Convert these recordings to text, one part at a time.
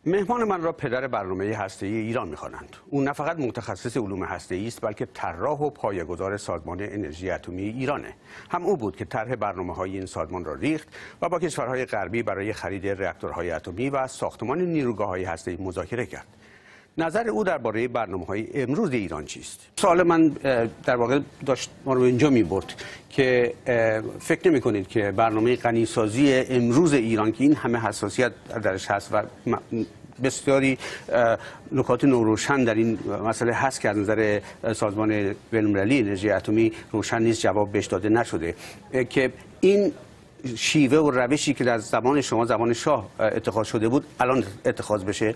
مهمان من را پدر برنامه هسته‌ای ایران می‌خوانند. او نه فقط متخصص علوم هسته‌ای است، بلکه طراح و پایه‌گذار سازمان انرژی اتمی ایرانه. هم او بود که طرح برنامه‌های این سازمان را ریخت و با کشورهای غربی برای خرید راکتورهای اتمی و ساختمان نیروگاه‌های هسته‌ای مذاکره کرد. نظر او درباره برنامه‌های امروز ایران چیست؟ سوال من در واقع داشت ما رو اینجا می‌برد که فکر نمی‌کنید که برنامه غنیسازی امروز ایران که این همه حساسیت درش هست و بسیاری نکات نوروشن در این مسئله هست که از نظر سازمان بین‌المللی انرژی اتمی روشن نیست، جواب بهش داده نشده، که این شیوه و روشی که در زمان شما زمان شاه اتخاذ شده بود الان اتخاذ بشه؟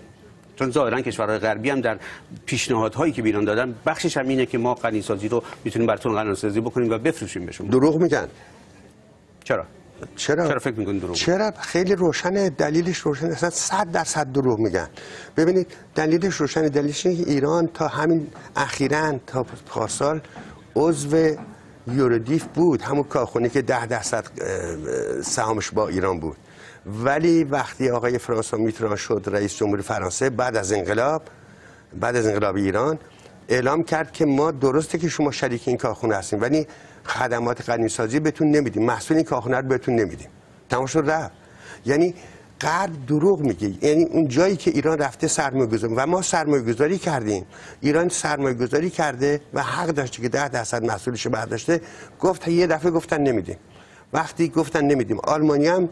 چون ظاهرا کشورهای غربی هم در پیشنهادهایی که به ایران دادن بخشش هم اینه که ما غنیسازی رو میتونیم براتون غنیسازی بکنیم و بفروشیم بهشون. دروغ میگن. چرا فکر میکنید دروغ؟ چرا؟ خیلی روشنه، دلیلش روشنه، اصلا 100% دروغ میگن. ببینید دلیلش روشنه، دلیلش اینه که ایران تا همین اخیراً تا پارسال عضو یورودیف بود، همون کارخونه که 10% سهامش با ایران بود. ولی وقتی آقای فرانسوا میتران شد رئیس جمهور فرانسه بعد از انقلاب ایران اعلام کرد که ما درسته که شما شریک این کارخونه هستیم ولی خدمات غنیسازی بهتون نمیدیم، محصول این کارخونه رو بهتون نمیدیم. تمام شد رفت. یعنی غرب دروغ میگه. یعنی اون جایی که ایران رفته سرمایه‌گذاری و ما سرمایه‌گذاری کردیم، ایران سرمایه‌گذاری کرده و حق داشته که 10% محصولش برداشته، گفت یه دفعه گفتن نمیدیم. وقتی گفتن نمیدیم، آلمانی هم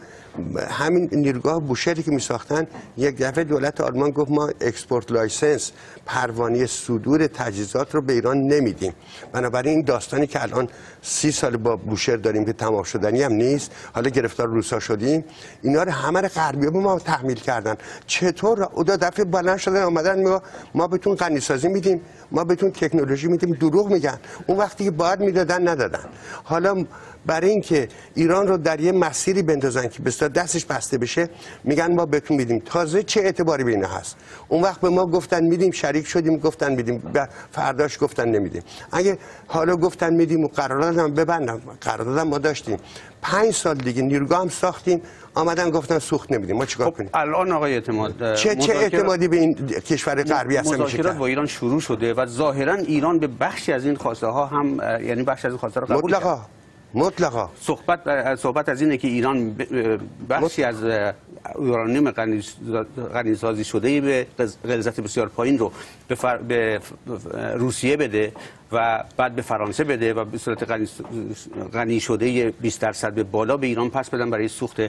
همین نیروگاه بوشهری که میساختن یک دفعه دولت آلمان گفت ما اکسپورت لایسنس، پروانه صدور تجهیزات رو به ایران نمیدیم. بنابراین این داستانی که الان 30 سال با بوشهر داریم که تمام شدنی هم نیست، حالا گرفتار روسا شدیم، اینا رو همه رو غربی‌ها به ما تحمیل کردن. چطور دو دفعه بلند شدن اومدن ما بهتون غنیسازی میدیم، ما بهتون تکنولوژی میدیم؟ دروغ میگن. اون وقتی که باید میدادن ندادن. حالا برای اینکه ایران رو در یه مسیری بندازن که بسیار دستش بسته بشه، میگن ما بهتون میدیم. تازه چه اعتباری به اینا هست؟ اون وقت به ما گفتن میدیم، شریک شدیم، گفتن میدیم، فرداش گفتن نمیدیم. اگه حالا گفتن میدیم و قراردادم ببندم، قراردادم ما داشتیم 5 سال دیگه نیروگاه هم ساختیم، آمدن گفتن سوخت نمیدیم. ما چیکار کنیم؟ الان آقای اعتماد چه اعتمادی به این کشور غربی هست؟ مذاکرات با ایران شروع شده و ظاهرا ایران به بخشی از این خواسته ها هم، یعنی بخشی از این خواسته ها قبول کرد. مطلقا صحبت از اینه که ایران بخشی از یورانیوم غنیسازی شده به غلظت بسیار پایین رو به روسیه بده و بعد به فرانسه بده و به صورت غنی شده 20% به بالا به ایران پس بدن برای سوخت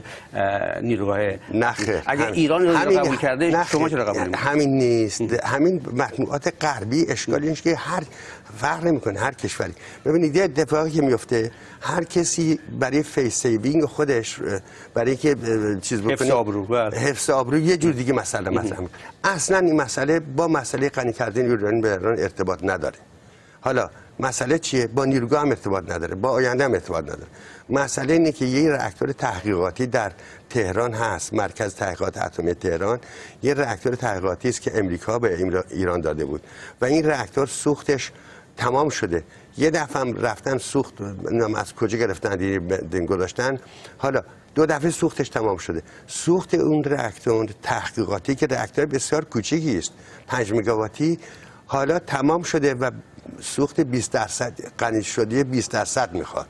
نیروگاه. نخیر. اگه ایران رو قبول کرده شما چرا قبول نمی‌کنید؟ همین نیست. همین مطبوعات غربی اشکالی اینه که هر فرق نمی‌کنه هر کشوری. ببینید یه اتفاقی که میفته، هر کسی برای فیس سیوینگ خودش، برای که چیز بکنه، حفظ آبرو یه جور دیگه مسئله مطرح می‌کنه. اصلا این مسئله با مسئله غنی کردن یورانیوم به ایران ارتباط نداره. حالا مسئله چیه؟ با نیروگاه هم ارتباط نداره، با آینده هم ارتباط نداره. مسئله اینه که یه راکتور تحقیقاتی در تهران هست، مرکز تحقیقات اتمی تهران، یه راکتور تحقیقاتی است که امریکا به ایران داده بود و این راکتور سوختش تمام شده. یه دفعه هم رفتن سوخت، از کجا گرفتن دین گذاشتن، حالا 2 دفعه سوختش تمام شده. سوخت اون راکتور تحقیقاتی که راکتور بسیار کوچیکی است، 5 مگاواتی، حالا تمام شده و سوخت 20% غنی شده 20% میخواد.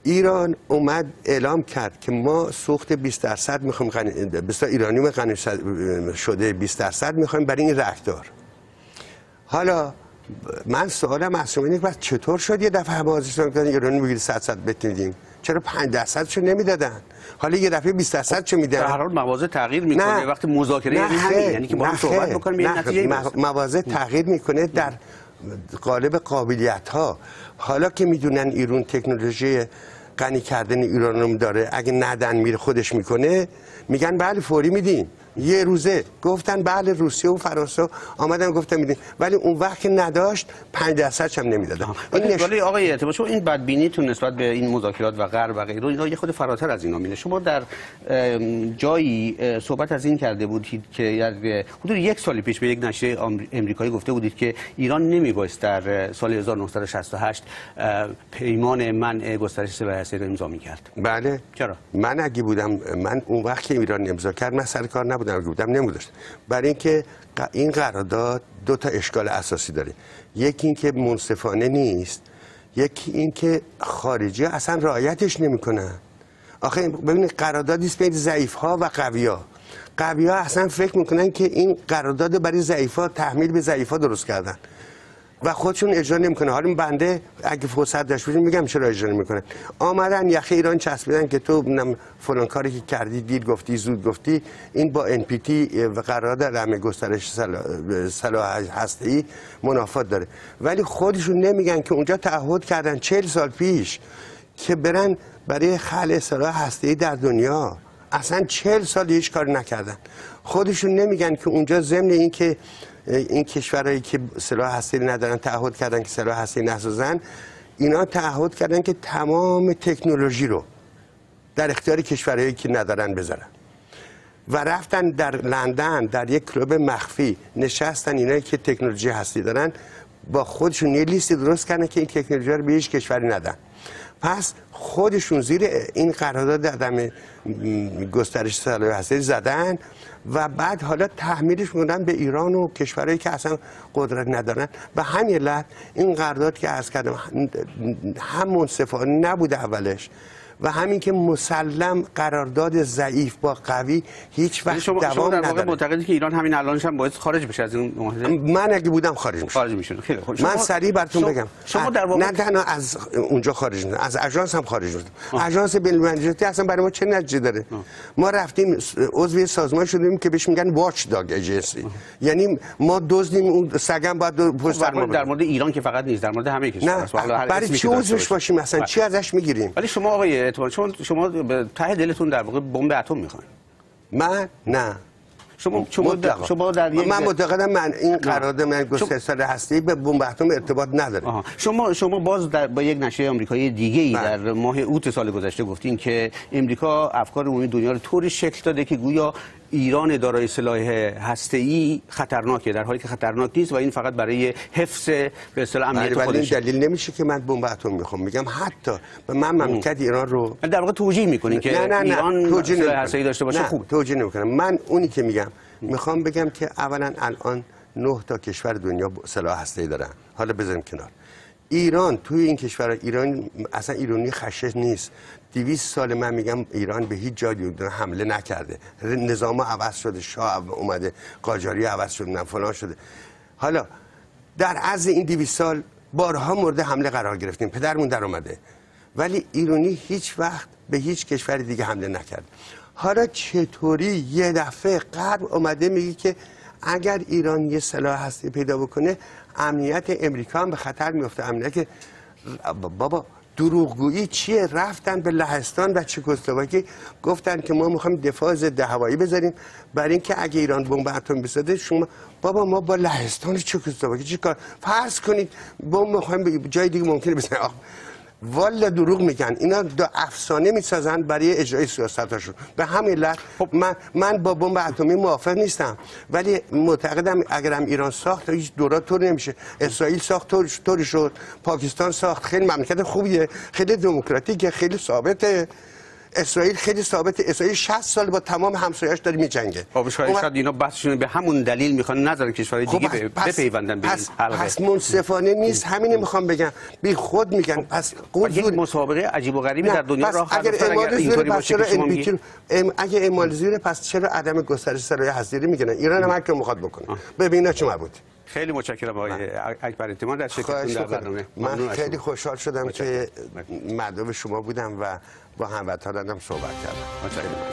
ایران اومد اعلام کرد که ما سوخت 20% میخوایم، بسیار ایرانیوم غنی شده 20% میخوایم برای این راکتور. حالا من سوالم اصلا اینه که چطور شد یه دفعه بازیشون کردن ایرانی بگیری 100 بتونیم، چرا 5% شو نمیدادن؟ حالا یه دفعه 20% چو میدن. در هر حال مواضع تغییر میکنه وقتی مذاکره همین، یعنی که با هم صحبت بکنیم یه نتیجه برسیم. مواضع تغییر میکنه در قالب قابلیت ها. حالا که میدونن ایران تکنولوژی غنی کردن ایرانیوم داره، اگه ندن میره خودش میکنه، میگن بله فوری میدیم. یه روزه گفتن بله، روسیه و فرانسه آمدن گفتن میدیم، ولی اون وقت که نداشت 5% هم نمیدادن. ولی آقای اعتماد، شما این بدبینیتون نسبت به این مذاکرات و غرب و غیره اینا یه خود فراتر از اینا میره. شما در جایی صحبت از این کرده بودید که حدود 1 سال پیش به یک نشریه آمریکایی گفته بودید که ایران نمیبایست در سال 1968 پیمان منع گسترش سلاح هسته‌ای را امضا میکرد. بله. چرا؟ من اگه بودم، من اون وقت که ایران امضا کرد، من سر کار نبودم. بودم اگه بودم نمی‌گذاشتم. برای اینکه این قرارداد دو تا اشکال اساسی داره. یکی اینکه منصفانه نیست، یکی اینکه خارجی اصلا رعایتش نمی‌کنن. آخه ببینید قراردادی است بین ضعیف‌ها و قوی‌ها. قوی‌ها اصلا فکر میکنن که این قرارداد برای ضعیف‌ها تحمیل به ضعیف‌ها درست کردن و خودشون اجرا نمیکنه. حالا بنده اگه فرصت داشت بودم میگم چرا اجرا نمیکنن. آمدن یخه ایران چسبیدن که تو فلان کاری که کردی دیر گفتی زود گفتی، این با NPT و قرارداد عدم گسترش سلاح هسته‌ای منافات داره. ولی خودشون نمیگن که اونجا تعهد کردن 40 سال پیش که برن برای خلع سلاح هسته‌ای در دنیا. اصلا 40 سال هیچ کاری نکردن. خودشون نمیگن که اونجا ضمن این که این کشورهایی که سلاح هسته‌ای ندارن تعهد کردن که سلاح هسته‌ای نسازن، اینا تعهد کردن که تمام تکنولوژی رو در اختیار کشورهایی که ندارن بذارن و رفتن در لندن در یک کلوب مخفی نشستن. اینایی که تکنولوژی هستی دارن با خودشون یه لیستی درست کردن که این تکنولوژی رو به هیچ کشوری ندن. پس خودشون زیر این قرارداد عدم گسترش سلاح هسته‌ای زدن و بعد حالا تحمیلش می‌کنن به ایران و کشورهایی که اصلا قدرت ندارن. به همین علت این قرارداد که عرض کردم هم منصفانه نبوده اولش و همین که مسلم قرارداد ضعیف با قوی هیچ وقت دوام نداره. شما در واقع معتقدید که ایران همین الانش هم باید خارج بشه از این معاهده؟ من اگه بودم خارج میشدم. خیلی خوب. من سریع براتون بگم. شما در واقع نه تنها از اونجا خارج میشدم، از آژانس هم خارج میشدم. آژانس بین‌المللی اصلا برای ما چه نتیجه داره؟ ما رفتیم عضو سازمان شدیم که بهش میگن واچ داگ ایجنسی، یعنی ما دزدیم اون سگم باید پشت سر ما. در مورد ایران که فقط نیست، در مورد همه کشورها. برای چی عضوش باشیم مثلا؟ چی ازش میگیریم؟ ولی شما آقای اعتبار، شما به ته دلتون در واقع بمب اتم میخواین. من نه. شما در یک من معتقدم من این قرارداد من گسترش سلاح هسته‌ای به بمب اتم ارتباط نداره. شما باز با یک نشریه آمریکایی دیگه‌ای در ماه اوت سال گذشته گفتین که امریکا افکار عمومی دنیا رو طوری شکل داده که گویا ایران دارای سلاح هسته‌ای خطرناکه، در حالی که خطرناک نیست و این فقط برای حفظ به اصطلاح امنیت خودش. ولی دلیل نمیشه که من بمب اتم میخوام. میگم حتی من مملکت ایران رو در واقع توجیه میکنین که ایران سلاح هسته‌ای داشته باشه. خوب توجیه نمیکنم. من اونی که میگم میخوام بگم که اولا الان 9 تا کشور دنیا سلاح هسته‌ای دارن. حالا بذاریم کنار ایران. توی این کشورها ایران اصلا ایرانی خشش نیست. 200 سال من میگم ایران به هیچ جای حمله نکرده. نظام عوض شده، شاه اومده، قاجاری عوض شده، فلان شده. حالا در عرض این 200 سال بارها مورد حمله قرار گرفتیم، پدرمون در اومده، ولی ایرانی هیچ وقت به هیچ کشور دیگه حمله نکرد. حالا چطوری یه دفعه غرب اومده میگه که اگر ایران یه سلاح هستی پیدا بکنه امنیت امریکا هم به خطر میفته؟ امنیت بابا دروغگویی چیه؟ رفتن به لهستان و چکسلواکی گفتن که ما میخوایم دفاع ضد هوایی بذاریم برای اینکه اگه ایران بمب اتم بسازه شما. بابا ما با لهستان و چکسلواکی چیکار؟ فرض کنید بمب میخوایم جای دیگه ممکنه بزنیم. والا دروغ میگن. اینا دو افسانه میسازن برای اجرای سیاستاشون. به همین علت من با بمب اتمی موافق نیستم، ولی معتقدم اگرم ایران ساخت هیچ دورات طور نمیشه. اسرائیل ساخت طوری شد، پاکستان ساخت، خیلی مملکت خوبیه، خیلی دموکراتیکه، خیلی ثابته. اسرائیل خیلی ثابته. اسرائیل 60 سال با تمام همسایه‌اش داره میجنگه. شاید اینا بحثشون به همون دلیل میخوان نذارن کشورهای دیگه بپیوندن به این حلقه. پس منصفانه نیست. همین میخوام بگم. بی خود میگن. پس یک مسابقه عجیب و غریبی در دنیا راه انداختن. اگر اینطوری باشه اگه اعمال زیر پس چرا عدم گسترش سلاح هسته‌ای میگن؟ ایران هم حق مخاطب بکنه. ببینا چه مربوط. خیلی متشکرم آقای اکبر اعتماد در شرکتتون در برنامه. من خیلی خوشحال شدم که مدعو شما بودم و با هموطنانم صحبت کردم. متشکرم.